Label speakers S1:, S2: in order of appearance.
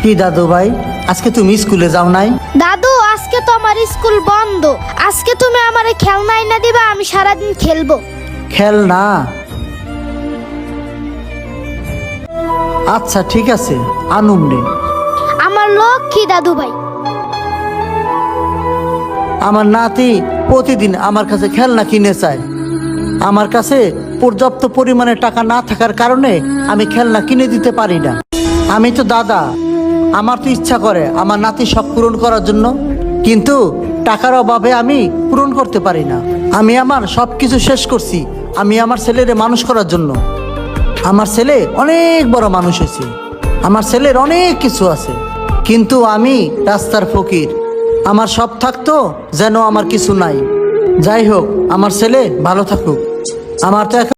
S1: কি দাদু ভাই, আজকে তুমি স্কুলে যাও নাই?
S2: দাদু, আজকে তো আমার স্কুল বন্ধ। আজকে তুমি আমারে খেলনা এনে দিবা, আমি সারাদিন খেলবো।
S1: খেলনা? আচ্ছা ঠিক আছে, আনুম নে।
S2: আমার লক্ষ্মী দাদু ভাই।
S1: আমার নাতি প্রতিদিন আমার কাছে খেলনা কিনে চায়। আমার কাছে পর্যাপ্ত পরিমাণে টাকা না থাকার কারণে আমি খেলনা কিনে দিতে পারি না। আমি তো দাদা, আমার তো ইচ্ছা করে আমার নাতি শখ পূরণ করার জন্য, কিন্তু টাকার অভাবে আমি পূরণ করতে পারি না। আমি আমার সব কিছু শেষ করছি আমি আমার ছেলেরে মানুষ করার জন্য। আমার ছেলে অনেক বড় মানুষ হয়েছে, আমার ছেলের অনেক কিছু আছে, কিন্তু আমি রাস্তার ফকির। আমার সব থাকতো যেন আমার কিছু নাই। যাই হোক, আমার ছেলে ভালো থাকুক। আমার তো এখন